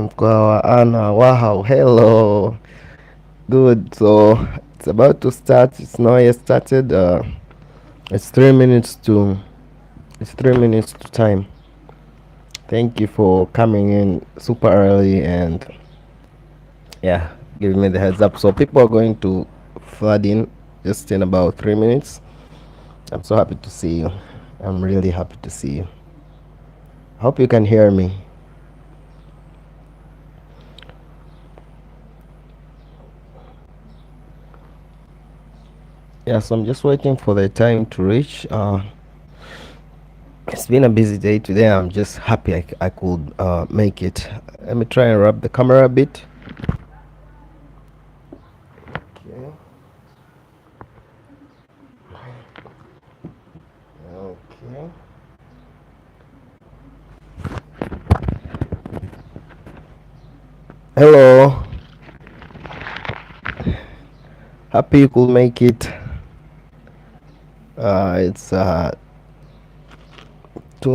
Mkwawa Anna, wow, hello. Good. So it's about to start. It's not yet started. It's 3 minutes to. It's 3 minutes to time. Thank you for coming in super early and yeah, giving me the heads up. So people are going to flood in just in about 3 minutes. I'm so happy to see you. I'm really happy to see you. Hope you can hear me. Yeah, so I'm just waiting for the time to reach. It's been a busy day today. I'm just happy I could make it. Let me try and wrap the camera a bit. Okay. Okay. Hello. Happy you could make it. It's 2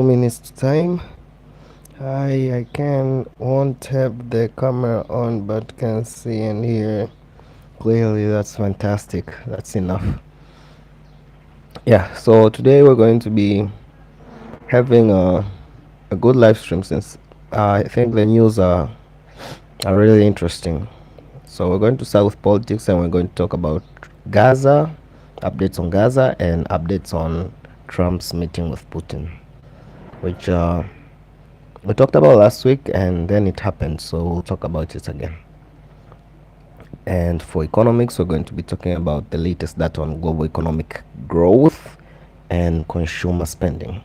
minutes to time. I won't have the camera on but can see and hear clearly. That's fantastic. That's enough. Yeah, so today we're going to be having a good live stream since I think the news are really interesting. So we're going to start with politics and we're going to talk about Gaza, updates on Gaza, and updates on Trump's meeting with Putin, which we talked about last week and then it happened. So we'll talk about it again. And for economics, we're going to be talking about the latest data on global economic growth and consumer spending.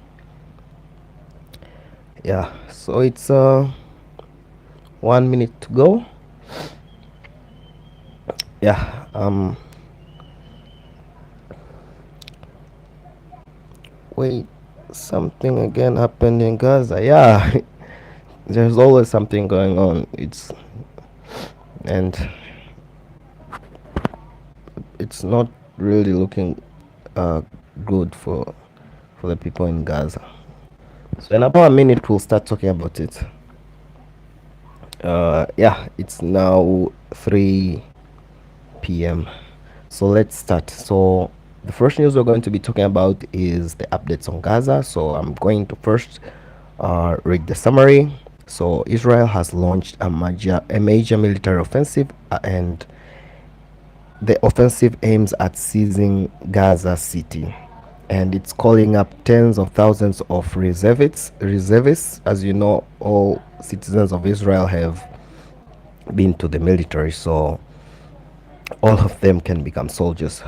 Yeah, so it's 1 minute to go. Yeah, wait, something again happened in Gaza. Yeah, there's always something going on. And it's not really looking good for the people in Gaza. So in about a minute we'll start talking about it. Yeah, it's now 3 p.m. So let's start. So the first news we're going to be talking about is the updates on Gaza. So I'm going to first read the summary. So Israel has launched a major military offensive, and the offensive aims at seizing Gaza City, and it's calling up tens of thousands of reservists. As you know, all citizens of Israel have been to the military, so all of them can become soldiers.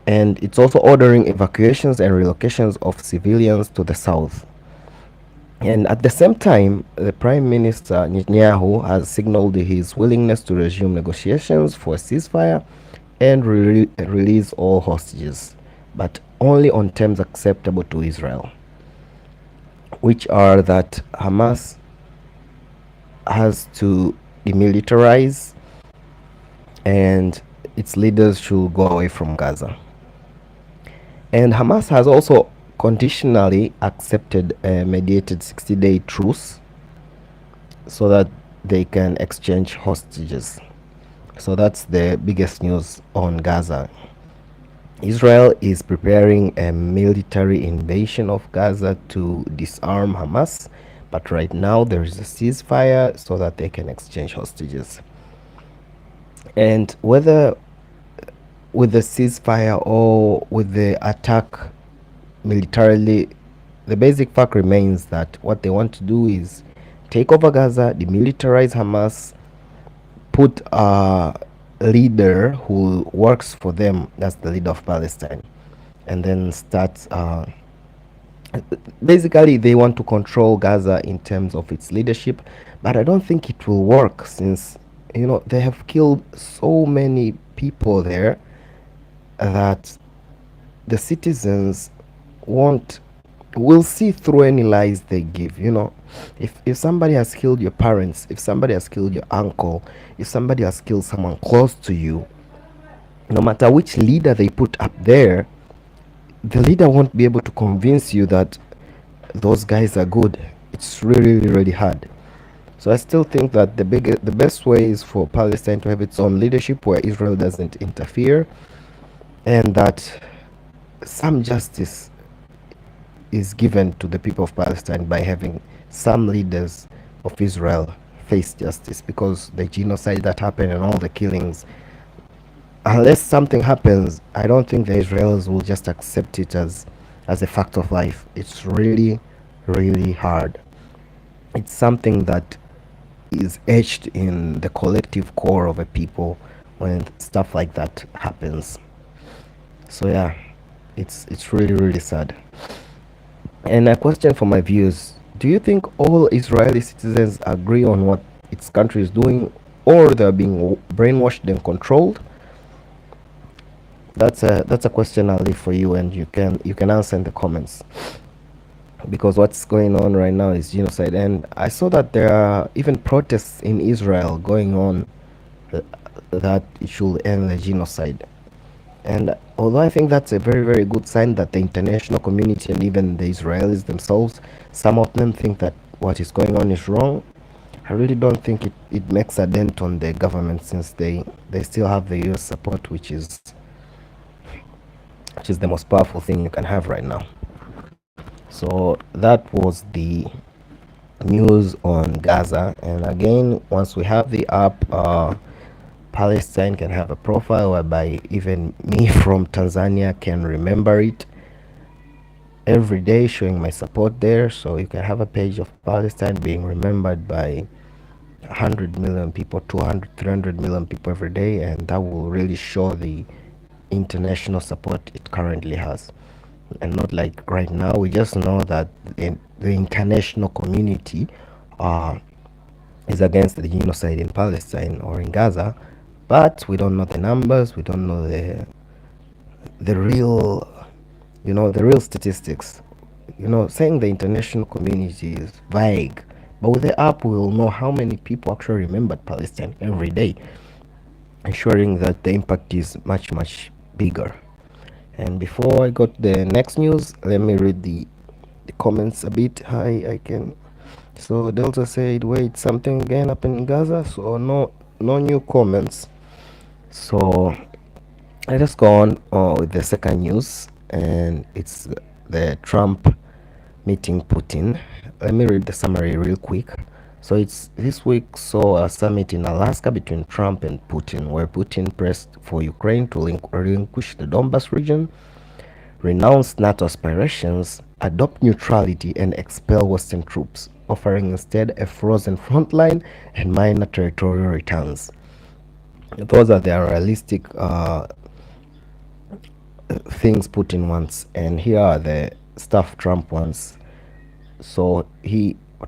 And it's also ordering evacuations and relocations of civilians to the south. And at the same time, the Prime Minister Netanyahu has signaled his willingness to resume negotiations for a ceasefire and release all hostages, but only on terms acceptable to Israel, which are that Hamas has to demilitarize and its leaders should go away from Gaza. And Hamas has also conditionally accepted a mediated 60-day truce so that they can exchange hostages. So that's the biggest news on Gaza. Israel is preparing a military invasion of Gaza to disarm Hamas, but right now there is a ceasefire so that they can exchange hostages. And whether with the ceasefire or with the attack militarily, the basic fact remains that what they want to do is take over Gaza, demilitarize Hamas, put a leader who works for them, that's the leader of Palestine, and then start basically they want to control Gaza in terms of its leadership, but I don't think it will work since they have killed so many people there that the citizens will see through any lies they give. If somebody has killed your parents, if somebody has killed your uncle, if somebody has killed someone close to you, no matter which leader they put up there, the leader won't be able to convince you that those guys are good. It's really, really hard. So I still think that the best way is for Palestine to have its own leadership where Israel doesn't interfere, and that some justice is given to the people of Palestine by having some leaders of Israel face justice, because the genocide that happened and all the killings, unless something happens, I don't think the Israelis will just accept it as a fact of life. It's really, really hard. It's something that is etched in the collective core of a people when stuff like that happens. So yeah, it's really, really sad. And a question for my viewers: do you think all Israeli citizens agree on what its country is doing, or they're being brainwashed and controlled? That's a question I'll leave for you, and you can answer in the comments, because what's going on right now is genocide. And I saw that there are even protests in Israel going on, uh, that it should end the genocide. And although I think that's a very, very good sign that the international community and even the Israelis themselves, some of them think that what is going on is wrong, I really don't think it makes a dent on the government, since they still have the US support, which is the most powerful thing you can have right now. So that was the news on Gaza. And again, once we have the app, Palestine can have a profile whereby even me from Tanzania can remember it every day, showing my support there. So you can have a page of Palestine being remembered by 100 million people, 200, 300 million people every day, and that will really show the international support it currently has. And not like right now, we just know that the international community uh, is against the genocide in Palestine or in Gaza, but we don't know the numbers, we don't know the real, the real statistics. Saying the international community is vague, but with the app, we will know how many people actually remembered Palestine every day, ensuring that the impact is much, much bigger. And before I go to the next news, let me read the comments a bit. I can. So Delta said, wait, something again happened in Gaza. So no new comments. So let us go on with the second news, and it's the Trump meeting Putin. Let me read the summary real quick. So it's this week saw a summit in Alaska between Trump and Putin, where Putin pressed for Ukraine to relinquish the Donbas region, renounce NATO aspirations, adopt neutrality, and expel Western troops, offering instead a frozen front line and minor territorial returns. Those are the unrealistic things Putin wants, and here are the stuff Trump wants. So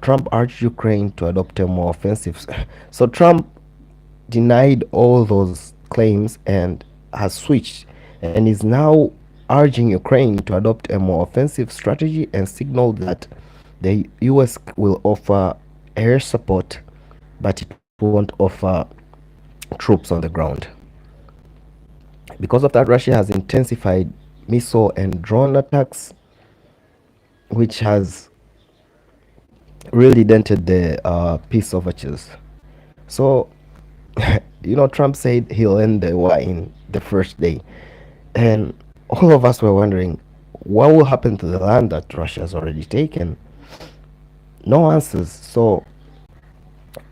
Trump urged Ukraine to adopt a more offensive. So Trump denied all those claims and has switched, and is now urging Ukraine to adopt a more offensive strategy, and signaled that the US will offer air support, but it won't offer troops on the ground. Because of that, Russia has intensified missile and drone attacks, which has really dented the peace overtures. So, Trump said he'll end the war in the first day. And all of us were wondering, what will happen to the land that Russia has already taken? No answers. So,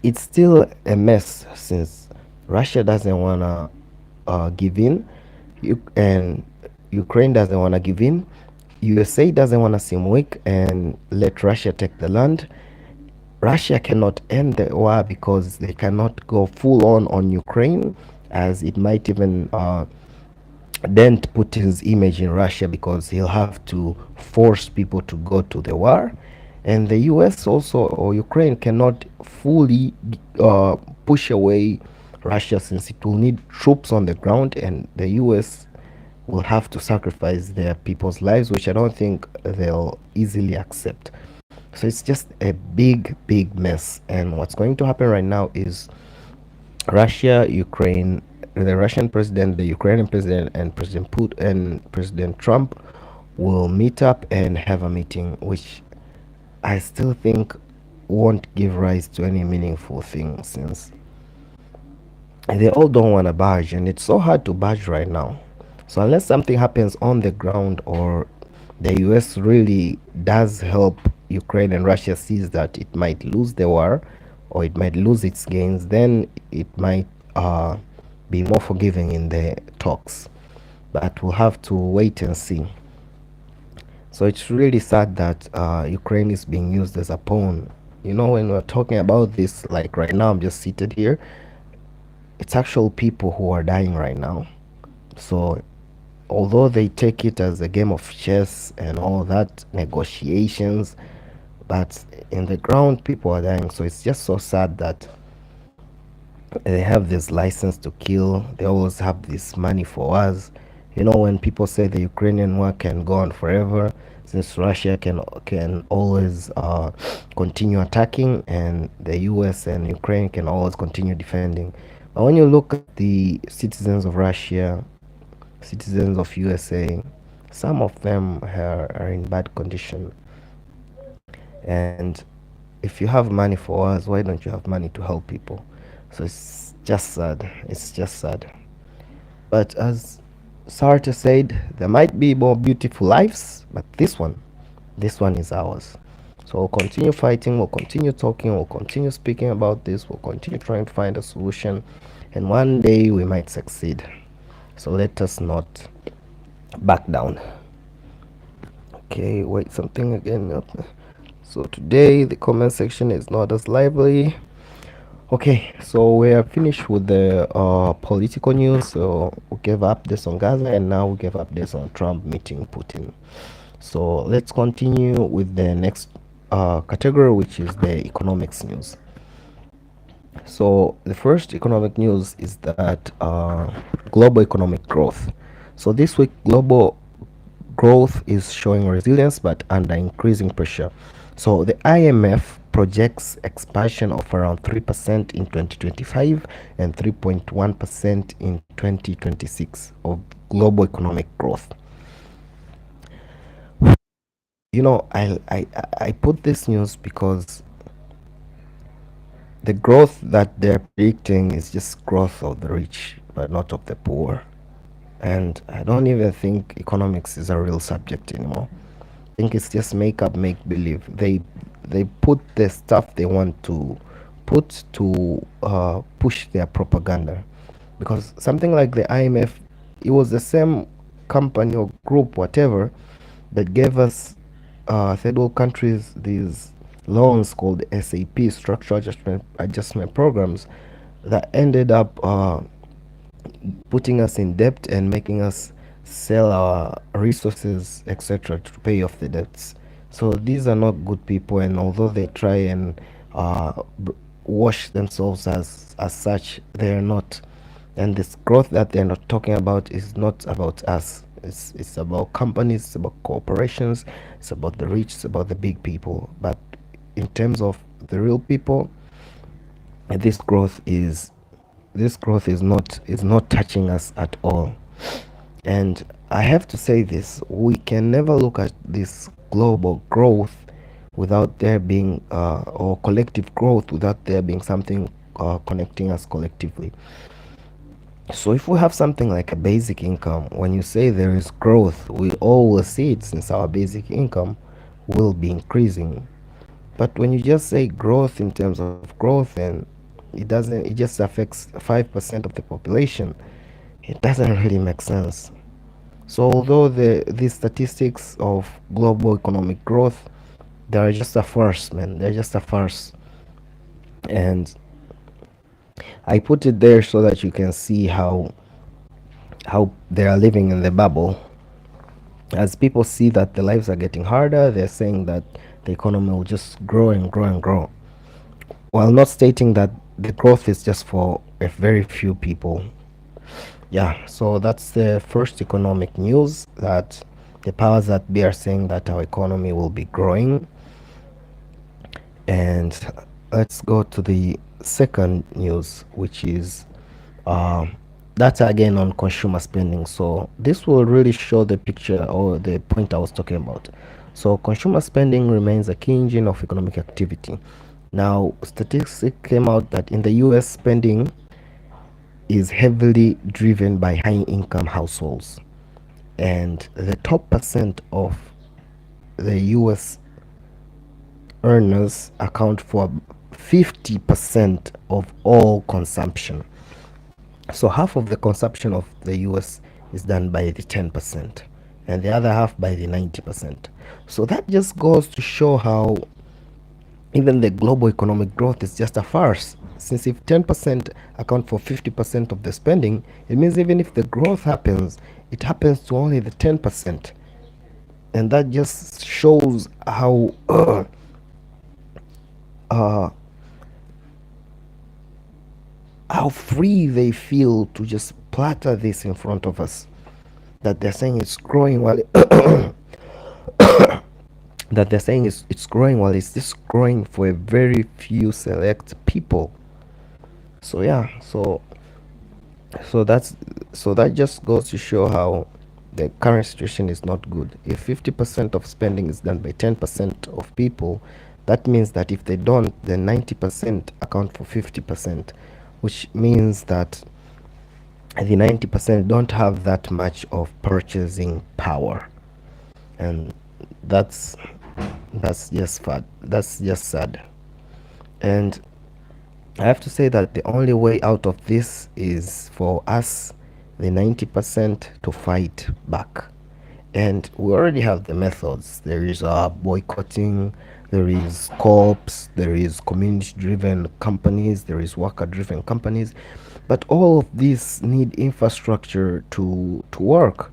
it's still a mess, since Russia doesn't want to give in, and Ukraine doesn't want to give in. USA doesn't want to seem weak and let Russia take the land. Russia cannot end the war because they cannot go full on Ukraine, as it might even dent Putin's image in Russia, because he'll have to force people to go to the war. And the US also, or Ukraine, cannot fully push away Russia, since it will need troops on the ground, and the US will have to sacrifice their people's lives, which I don't think they'll easily accept. So it's just a big, big mess. And what's going to happen right now is Russia, Ukraine, the Russian president, the Ukrainian president, and President Putin and President Trump will meet up and have a meeting, which I still think won't give rise to any meaningful thing, since they all don't want to budge, and it's so hard to budge right now. So unless something happens on the ground, or the US really does help Ukraine and Russia sees that it might lose the war, or it might lose its gains, then it might be more forgiving in the talks. But we'll have to wait and see. So it's really sad that Ukraine is being used as a pawn. You know, when we're talking about this, like right now, I'm just seated here, it's actual people who are dying right now. So although they take it as a game of chess and all that negotiations, but in the ground people are dying. So it's just so sad that they have this license to kill. They always have this money for us. You know, when people say the Ukrainian war can go on forever, since Russia can always continue attacking, and the US and Ukraine can always continue defending. But when you look at the citizens of Russia, citizens of USA, some of them are in bad condition. And if you have money for us, why don't you have money to help people? So it's just sad. It's just sad. But as Sartre said, there might be more beautiful lives, but this one is ours. So we'll continue fighting, we'll continue talking, we'll continue speaking about this, we'll continue trying to find a solution, and one day we might succeed. So let us not back down. Okay, wait, something again. So today the comment section is not as lively. Okay, so we are finished with the political news. So we gave updates on Gaza, and now we gave updates on Trump meeting Putin. So let's continue with the next category, which is the economics news. So the first economic news is that global economic growth. So this week, global growth is showing resilience but under increasing pressure. So the IMF projects expansion of around 3% in 2025 and 3.1% in 2026 of global economic growth. You know, I put this news because the growth that they're predicting is just growth of the rich, but not of the poor. And I don't even think economics is a real subject anymore. I think it's just make up, make believe. They put the stuff they want to put to push their propaganda. Because something like the IMF, it was the same company or group, whatever, that gave us third world countries these loans called SAP, structural adjustment programs, that ended up putting us in debt and making us sell our resources, etc., to pay off the debts. So these are not good people, and although they try and wash themselves as such, they are not. And this growth that they're not talking about is not about us. It's about companies, it's about corporations, it's about the rich, it's about the big people. But in terms of the real people, this growth is not touching us at all. And I have to say this: we can never look at this global growth without there being or collective growth without there being something connecting us collectively. So if we have something like a basic income, when you say there is growth, we all will see it, since our basic income will be increasing. But when you just say growth in terms of growth, and it just affects 5% of the population, it doesn't really make sense. So although these statistics of global economic growth, they are just a farce, man. They're just a farce. And I put it there so that you can see how they are living in the bubble. As people see that the lives are getting harder, they're saying that the economy will just grow and grow and grow, while not stating that the growth is just for a very few people. Yeah, so that's the first economic news, that the powers that be are saying that our economy will be growing. And let's go to the second news, which is that's again on consumer spending. So this will really show the picture, or the point I was talking about. So consumer spending remains a key engine of economic activity. Now, statistics came out that in the US, spending is heavily driven by high income households, and the top percent of the US earners account for 50% of all consumption. So half of the consumption of the US is done by the 10%, and the other half by the 90%. So that just goes to show how even the global economic growth is just a farce. Since if 10% account for 50% of the spending, it means even if the growth happens, it happens to only the 10%. And that just shows uh, how free they feel to just platter this in front of us. That they're saying it's growing while that they're saying it's growing while it's just growing for a very few select people. So yeah, so that's so that just goes to show how the current situation is not good. If 50% of spending is done by 10% of people, that means that if they don't, then 90% account for 50%, which means that the 90% don't have that much of purchasing power, and that's that's just sad. That's just sad. And I have to say that the only way out of this is for us, the 90%, to fight back. And we already have the methods. There is boycotting, there is co-ops, there is community-driven companies, there is worker-driven companies. But all of these need infrastructure to work.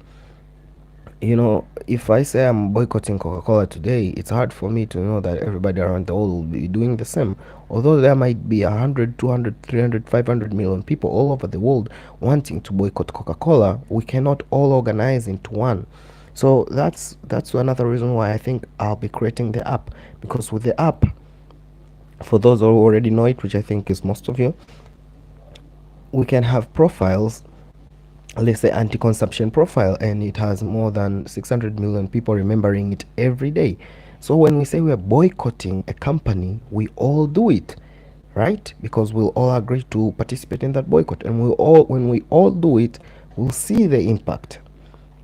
You know, if I say I'm boycotting Coca-Cola today, it's hard for me to know that everybody around the world will be doing the same. Although there might be 100, 200, 300, 500 million people all over the world wanting to boycott Coca-Cola, we cannot all organize into one. So that's another reason why I think I'll be creating the app, because with the app, for those who already know it, which I think is most of you, we can have profiles, let's say anti-consumption profile, and it has more than 600 million people remembering it every day. So when we say we are boycotting a company, we all do it, right? Because we'll all agree to participate in that boycott, and when we all do it, we'll see the impact.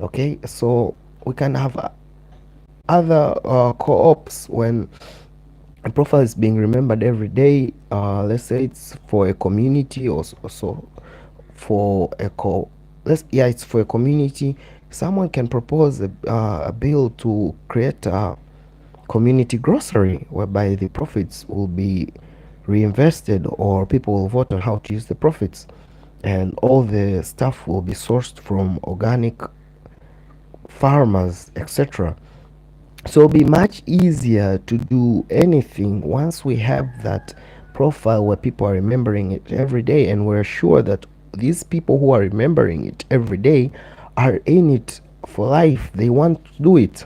Okay, so we can have other co-ops when a profile is being remembered every day. Let's say it's for a community, or so for a it's for a community. Someone can propose a bill to create a community grocery whereby the profits will be reinvested, or people will vote on how to use the profits, and all the stuff will be sourced from organic farmers, etc. So it'll be much easier to do anything once we have that profile where people are remembering it every day, and we're sure that these people who are remembering it every day are in it for life. They want to do it.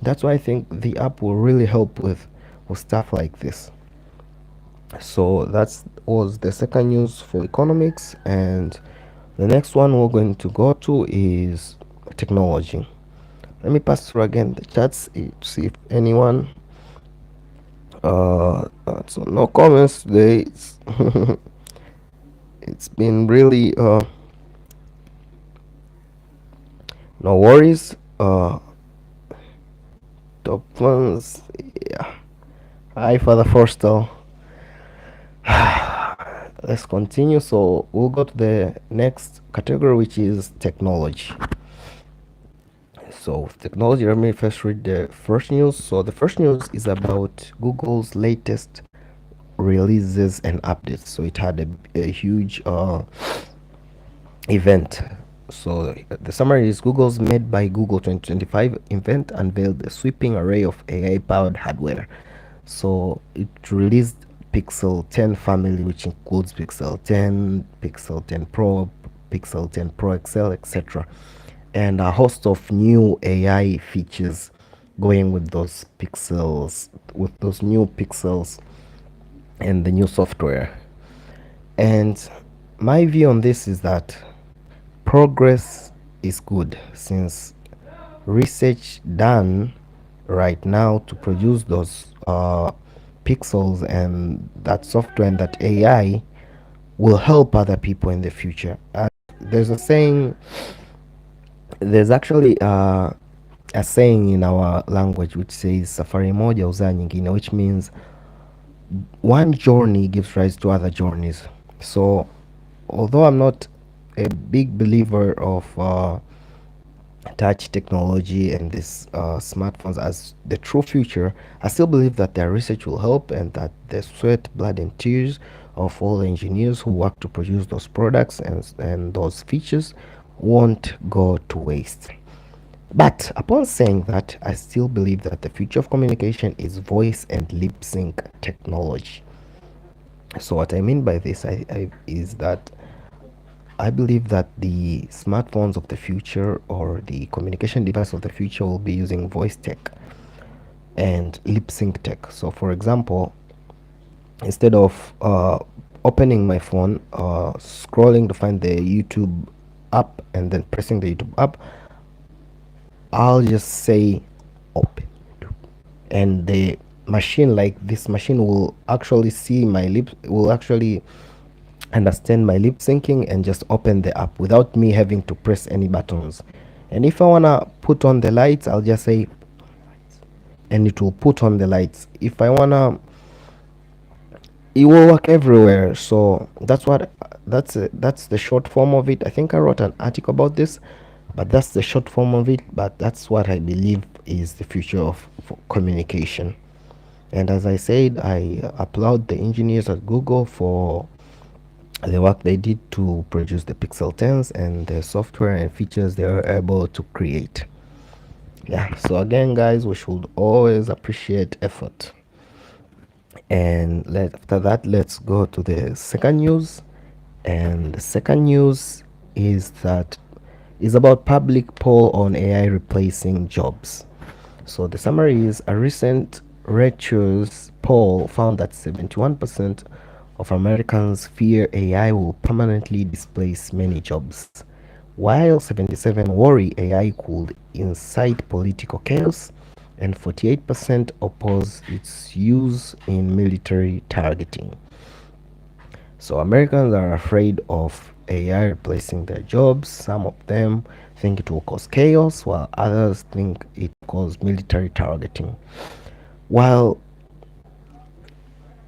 That's why I think the app will really help with stuff like this. So that was the second news for economics, and the next one we're going to go to is technology. Let me pass through again the chats to see if anyone. So no comments today. It's been really no worries. Top ones. Yeah. Hi, Father Forstel. Let's continue. So we'll go to the next category, which is technology. So technology, let me first read the first news. So the first news is about Google's latest releases and updates. So it had a huge event. So the summary is: Google's Made by Google 2025 event unveiled a sweeping array of AI-powered hardware. So it released Pixel 10 family, which includes Pixel 10, Pixel 10 Pro, Pixel 10 Pro XL, etc., and a host of new AI features going with those pixels, with those new pixels and the new software. And my view on this is that progress is good, since research done right now to produce those pixels and that software and that AI will help other people in the future. There's a saying, there's actually a saying in our language which says safari moja huzaa nyingine, which means one journey gives rise to other journeys. So although I'm not a big believer of touch technology and these smartphones as the true future, I still believe that their research will help, and that the sweat, blood, and tears of all the engineers who work to produce those products and those features won't go to waste. But upon saying that, I still believe that the future of communication is voice and lip sync technology. So what I mean by this is that I believe that the smartphones of the future, or the communication device of the future, will be using voice tech and lip sync tech. So for example, instead of opening my phone, scrolling to find the YouTube app and then pressing the YouTube app, I'll just say open YouTube, and the machine, like this machine, will actually see my lips, will actually understand my lip syncing and just open the app without me having to press any buttons. And if I wanna put on the lights, I'll just say, and it will put on the lights. If I wanna, it will work everywhere. So that's the short form of it. I think I wrote an article about this, but that's the short form of it. But that's what I believe is the future of communication. And as I said, I applaud the engineers at Google for the work they did to produce the Pixel 10s and the software and features they were able to create. Yeah, so again, guys, we should always appreciate effort. And after that, let's go to the second news. And the second news is about public poll on AI replacing jobs. So the summary is: a recent Reuters poll found that 71% of Americans fear AI will permanently displace many jobs, while 77% worry AI could incite political chaos, and 48% oppose its use in military targeting. So Americans are afraid of AI replacing their jobs. Some of them think it will cause chaos, while others think it will cause military targeting.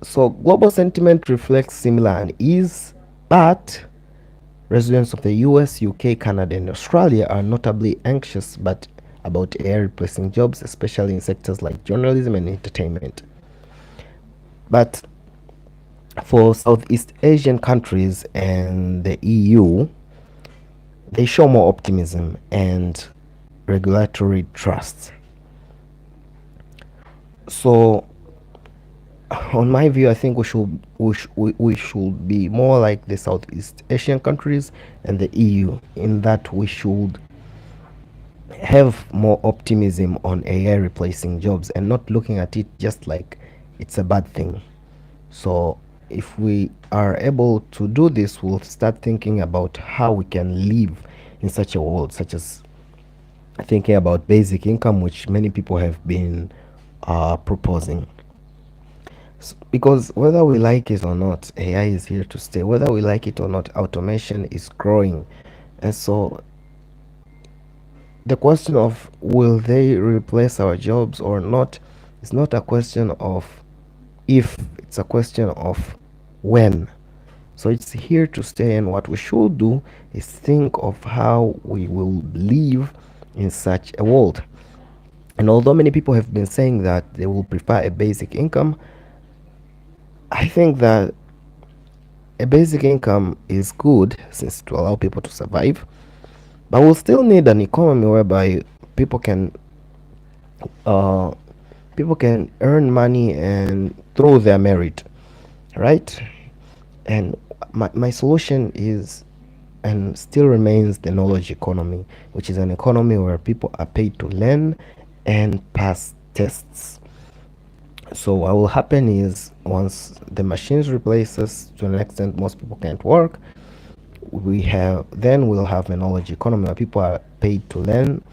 So global sentiment reflects similar unease, but residents of the US, UK, Canada, and Australia are notably anxious about AI replacing jobs, especially in sectors like journalism and entertainment. But for Southeast Asian countries and the EU, they show more optimism and regulatory trust. So on my view, I think we should be more like the Southeast Asian countries and the EU, in that we should have more optimism on AI replacing jobs and not looking at it just like it's a bad thing. So if we are able to do this, we'll start thinking about how we can live in such a world, such as thinking about basic income, which many people have been proposing. Because whether we like it or not, AI is here to stay. Whether we like it or not, automation is growing. And so the question of will they replace our jobs or not is not a question of if, it's a question of when. So it's here to stay, and what we should do is think of how we will live in such a world. And although many people have been saying that they will prefer a basic income, I think that a basic income is good since to allow people to survive, but we'll still need an economy whereby people can earn money and through their merit, right? And my solution is and still remains the knowledge economy, which is an economy where people are paid to learn and pass tests. So what will happen is, once the machines replace us to an extent most people can't work, we'll have a knowledge economy where people are paid to learn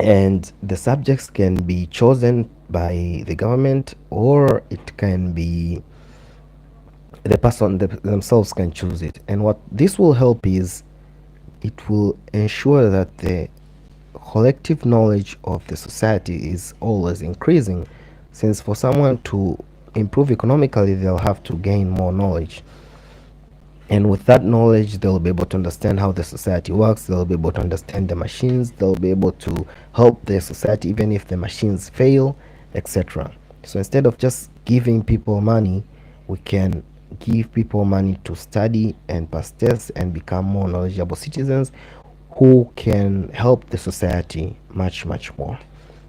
and the subjects can be chosen by the government, or it can be the person themselves can choose it. And what this will help is it will ensure that the collective knowledge of the society is always increasing, since for someone to improve economically they'll have to gain more knowledge, and with that knowledge they'll be able to understand how the society works, they'll be able to understand the machines, they'll be able to help the society even if the machines fail, etc. So instead of just giving people money, we can give people money to study and pass tests and become more knowledgeable citizens who can help the society much more.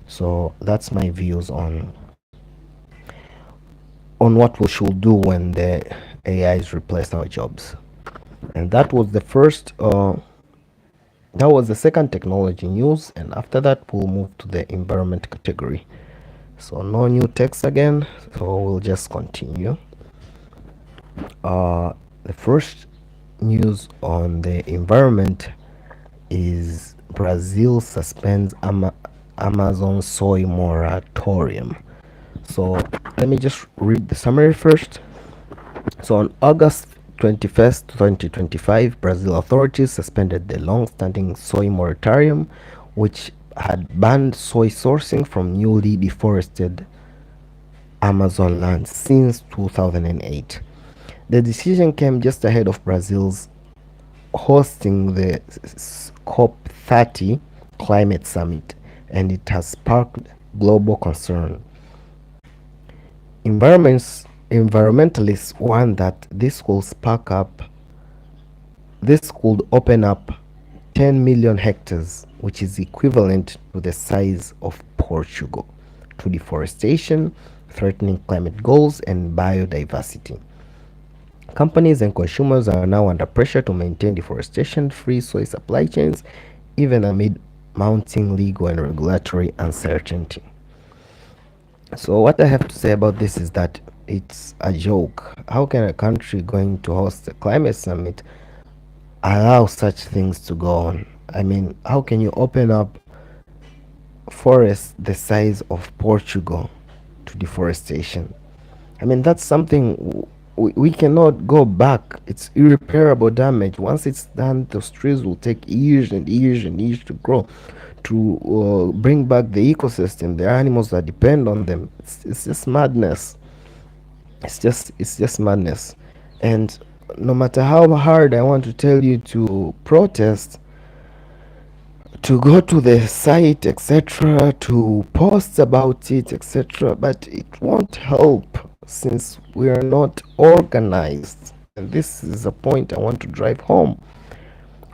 So that's my views on what we should do when the AIs replace our jobs. And that was the first that was the second technology news, and after that we'll move to the environment category. So no new text again, so we'll just continue. The first news on the environment is Brazil suspends Amazon soy moratorium. So let me just read the summary first. So on August 21st, 2025, Brazil authorities suspended the long-standing soy moratorium, which had banned soy sourcing from newly deforested Amazon land since 2008. The decision came just ahead of Brazil's hosting the COP30 climate summit, and it has sparked global concern. Environmentalists warn that this could open up 10 million hectares, which is equivalent to the size of Portugal, to deforestation, threatening climate goals and biodiversity. Companies and consumers are now under pressure to maintain deforestation-free soy supply chains, even amid mounting legal and regulatory uncertainty. So what I have to say about this is that it's a joke. How can a country going to host a climate summit allow such things to go on? I mean, how can you open up forests the size of Portugal to deforestation? I mean, that's something we cannot go back. It's irreparable damage. Once it's done, those trees will take years and years and years to grow, to bring back the ecosystem, the animals that depend on them. It's just madness. It's just madness. And no matter how hard I want to tell you to protest, to go to the site, etc., to post about it, etc., but it won't help since we are not organized. And this is a point I want to drive home.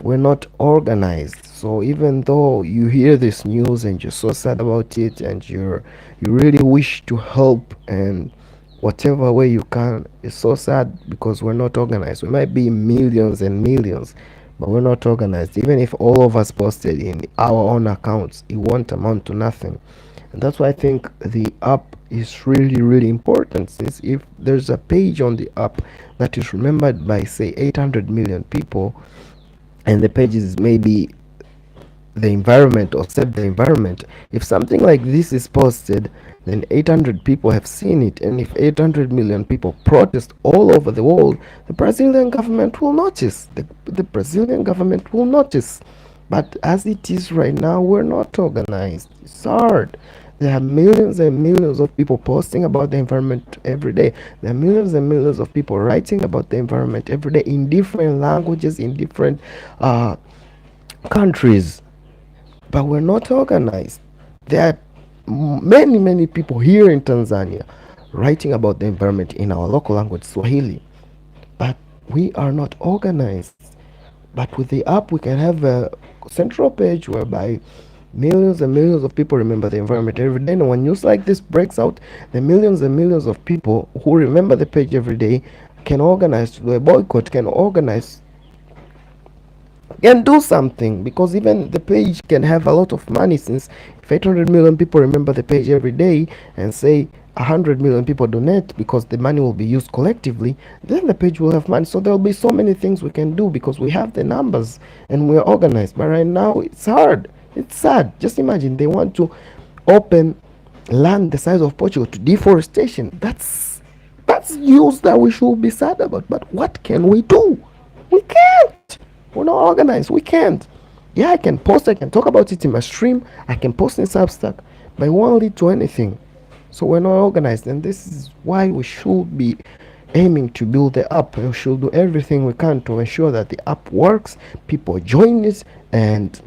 We're not organized. So even though you hear this news and you're so sad about it, and you really wish to help and whatever way you can, it's so sad because we're not organized. We might be millions and millions, but we're not organized. Even if all of us posted in our own accounts, it won't amount to nothing. And that's why I think the app is really important, since if there's a page on the app that is remembered by say 800 million people, and the page is maybe the environment or save the environment, if something like this is posted, then 800 people have seen it, and if 800 million people protest all over the world, the Brazilian government will notice. The Brazilian government will notice. But as it is right now, we're not organized. It's hard. There are millions and millions of people posting about the environment every day. There are millions and millions of people writing about the environment every day in different languages, in different countries. But we're not organized. There are many people here in Tanzania writing about the environment in our local language, Swahili. But we are not organized. But with the app, we can have a central page whereby millions and millions of people remember the environment every day. And when news like this breaks out, the millions and millions of people who remember the page every day can organize to do a boycott, can organize, can do something, because even the page can have a lot of money, since if 800 million people remember the page every day and say 100 million people donate, because the money will be used collectively, then the page will have money. So there will be so many things we can do because we have the numbers and we're organized. But right now it's hard. It's sad. Just imagine they want to open land the size of Portugal to deforestation. That's news that we should be sad about. But what can we do? We can't. We're not organized. We can't. Yeah, I can post. I can talk about it in my stream. I can post in Substack, but it won't lead to anything. So we're not organized, and this is why we should be aiming to build the app. We should do everything we can to ensure that the app works, people join it, and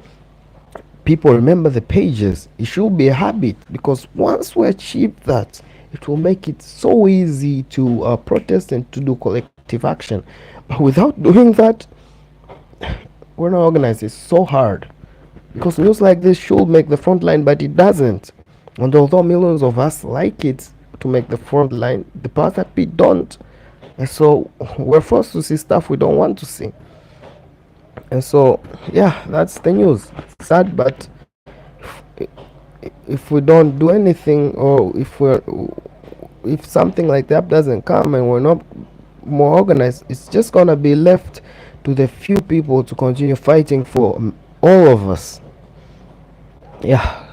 people remember the pages. It should be a habit, because once we achieve that, it will make it so easy to protest and to do collective action. But without doing that, we're not organized. It's so hard, because news like this should make the front line, but it doesn't. And although millions of us like it to make the front line, the part that we don't, and so we're forced to see stuff we don't want to see. And so, yeah, that's the news. It's sad, but if we don't do anything, or if something like that doesn't come and we're not more organized, it's just gonna be left to the few people to continue fighting for all of us. Yeah,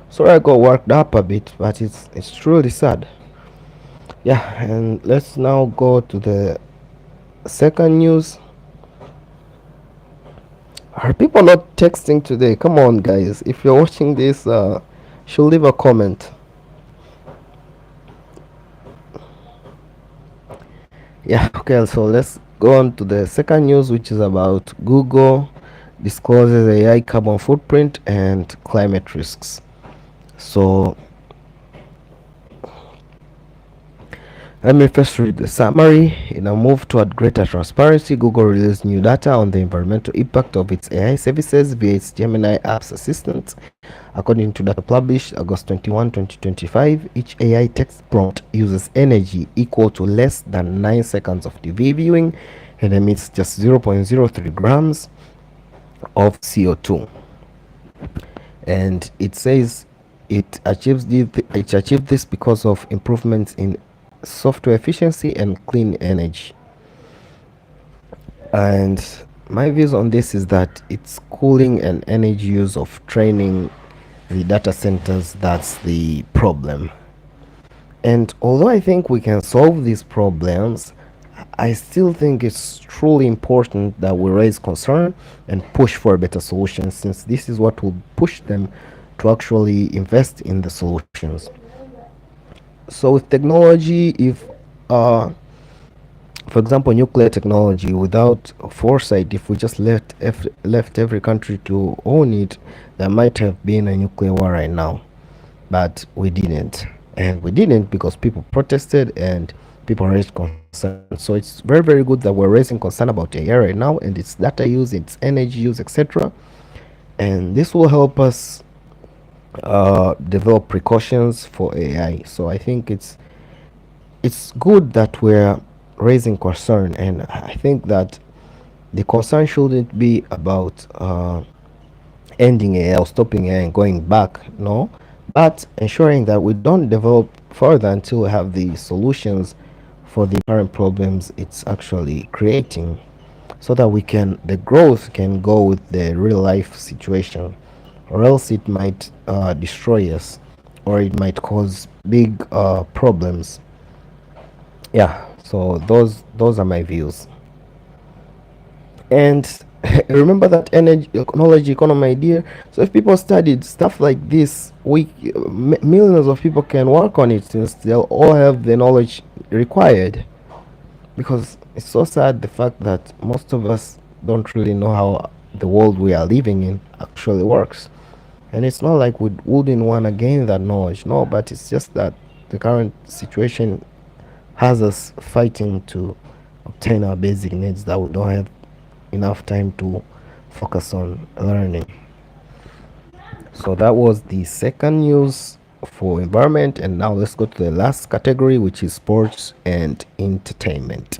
sorry I got worked up a bit, but it's truly sad. Yeah, and let's now go to the second news. Are people not texting today? Come on, guys. If you're watching this, should leave a comment. Yeah, okay, so let's go on to the second news, which is about Google discloses AI carbon footprint and climate risks. So let me first read the summary. In a move toward greater transparency, Google released new data on the environmental impact of its AI services via its Gemini app's assistant. According to data published August 21, 2025, each AI text prompt uses energy equal to less than 9 seconds of TV viewing and emits just 0.03 grams of CO2. And it says it achieved this because of improvements in software efficiency and clean energy. And my views on this is that it's cooling and energy use of training the data centers that's the problem. And although I think we can solve these problems, I still think it's truly important that we raise concern and push for better solutions, since this is what will push them to actually invest in the solutions. So with technology, if for example nuclear technology, without foresight, if we just left every country to own it, there might have been a nuclear war right now. But we didn't, and we didn't because people protested and people raised concern. So it's very, very good that we're raising concern about AI right now, and its data use, its energy use, etc. And this will help us develop precautions for AI. So I think it's good that we're raising concern, and I think that the concern shouldn't be about ending AI or stopping AI and going back, no, but ensuring that we don't develop further until we have the solutions for the current problems it's actually creating, so that the growth can go with the real life situation, or else it might destroy us, or it might cause big problems. Yeah, so those are my views. And remember that knowledge economy idea. So if people studied stuff like this, millions of people can work on it, since they'll all have the knowledge required. Because it's so sad, the fact that most of us don't really know how the world we are living in actually works. And it's not like we wouldn't want to gain that knowledge, no, but it's just that the current situation has us fighting to obtain our basic needs that we don't have enough time to focus on learning. So that was the second news for environment, and now let's go to the last category, which is sports and entertainment.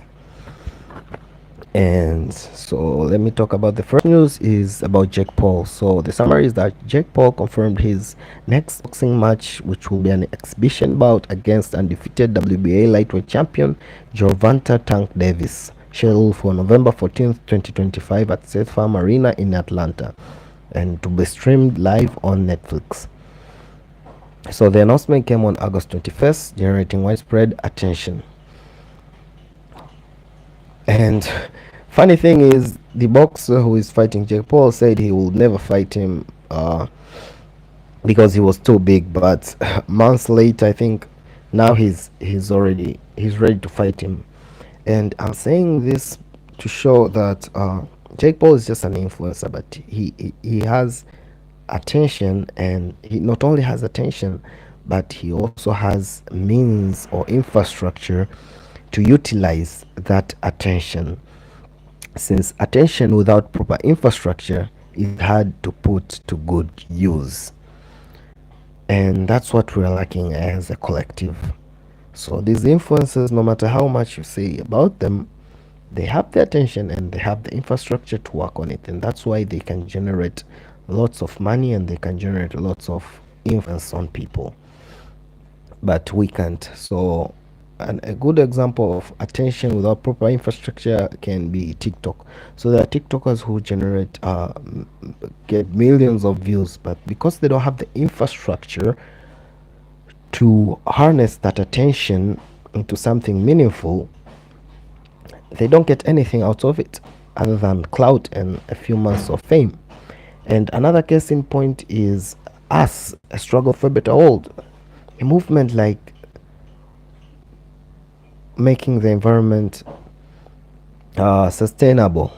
And so let me talk about the first news is about Jake Paul. So the summary is that Jake Paul confirmed his next boxing match, which will be an exhibition bout against undefeated WBA lightweight champion Gervonta Tank Davis, scheduled for November 14th, 2025 at State Farm Arena in Atlanta. and to be streamed live on Netflix. So the announcement came on August 21st, generating widespread attention. And funny thing is, the boxer who is fighting Jake Paul said he will never fight him because he was too big. But months later, I think now he's ready to fight him. And I'm saying this to show that Jake Paul is just an influencer, but he has attention, and he not only has attention, but he also has means or infrastructure to utilize that attention, since attention without proper infrastructure is hard to put to good use. And that's what we're lacking as a collective. So these influencers, no matter how much you say about them, they have the attention and they have the infrastructure to work on it, and that's why they can generate lots of money and they can generate lots of influence on people, but we can't. So a good example of attention without proper infrastructure can be TikTok. So there are TikTokers who generate get millions of views, but because they don't have the infrastructure to harness that attention into something meaningful, they don't get anything out of it other than clout and a few months of fame. And another case in point is us, a struggle for a better world, a movement like making the environment sustainable.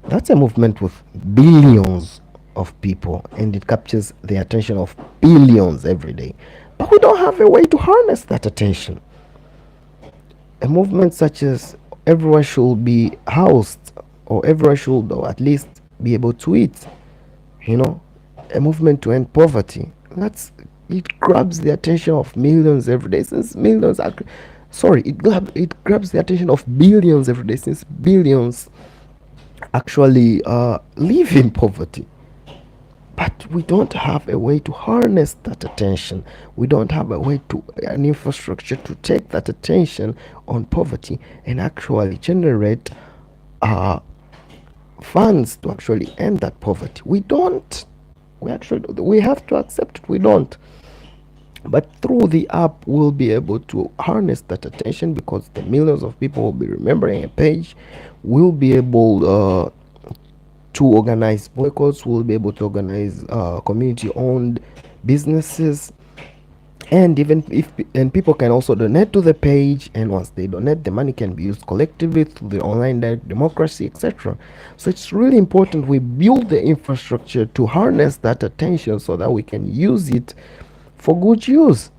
That's a movement with billions of people, and it captures the attention of billions every day. But we don't have a way to harness that attention. A movement such as everyone should be housed, or everyone should, or at least be able to eat, you know, a movement to end poverty. It grabs the attention of millions every day, since millions are it grabs the attention of billions every day, since billions actually live in poverty. But we don't have a way to harness that attention. We don't have a way to an infrastructure to take that attention on poverty and actually generate funds to actually end that poverty. We don't. We have to accept it. We don't. But through the app, we'll be able to harness that attention, because the millions of people will be remembering a page. We'll be able to organize boycotts. We'll be able to organize community-owned businesses, and even if people can also donate to the page, and once they donate, the money can be used collectively through the online democracy, etc. So it's really important we build the infrastructure to harness that attention so that we can use it for good use.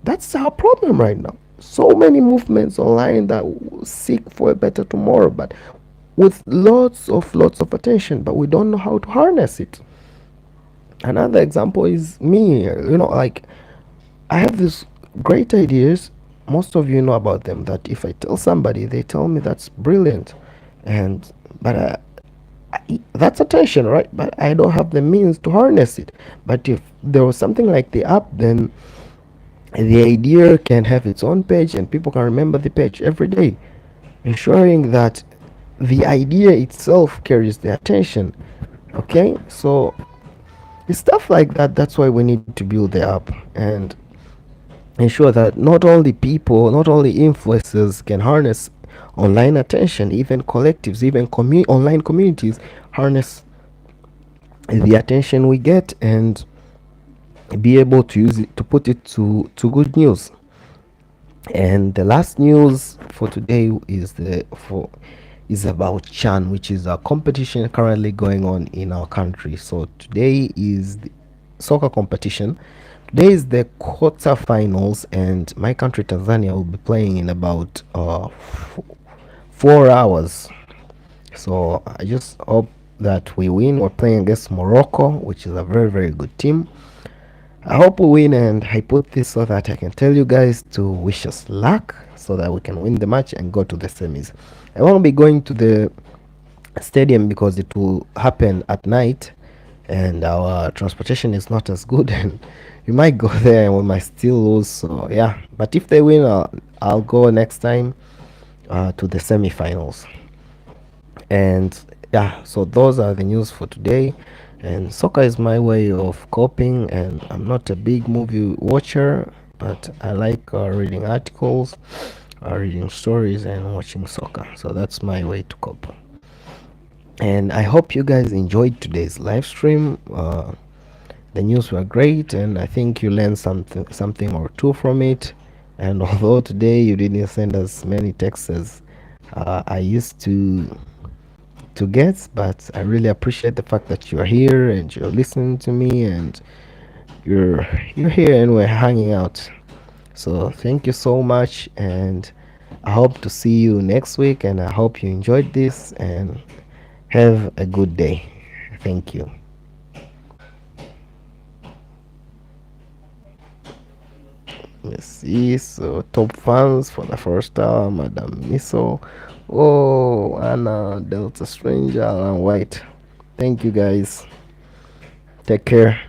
That's our problem right now. So many movements online that seek for a better tomorrow, but with lots of attention, but we don't know how to harness it. Another example is me. Like, I have these great ideas. Most of you know about them, that if I tell somebody, they tell me that's brilliant, but that's attention, right? But I don't have the means to harness it. But if there was something like the app, then the idea can have its own page and people can remember the page every day, ensuring that the idea itself carries the attention. Okay, so it's stuff like that. That's why we need to build the app and ensure that not only influencers can harness online attention, even collectives, even online communities harness the attention we get and be able to use it to put it to good news. And the last news for today is about CHAN, which is a competition currently going on in our country. So today is the soccer competition. Today is the quarterfinals, and my country, Tanzania, will be playing in about 4 hours. So I just hope that we win. We're playing against Morocco, which is a very, very good team. I hope we win, and I put this so that I can tell you guys to wish us luck so that we can win the match and go to the semis. I won't be going to the stadium because it will happen at night and our transportation is not as good, and we might go there and we might still lose. So yeah, but if they win, I'll go next time to the semi-finals. And yeah, so those are the news for today. And soccer is my way of coping, and I'm not a big movie watcher, but I like reading articles, reading stories, and watching soccer. So that's my way to cope. And I hope you guys enjoyed today's live stream. The news were great, and I think you learned something or two from it. And although today you didn't send us many texts as I used to get, but I really appreciate the fact that you're here and you're listening to me, and you're you're here and we're hanging out. So thank you so much, and I hope to see you next week, and I hope you enjoyed this, and have a good day. Thank you. Let's see. So top fans for the first time, Madam Miso. Oh, Anna, Delta Stranger, and White. Thank you guys. Take care.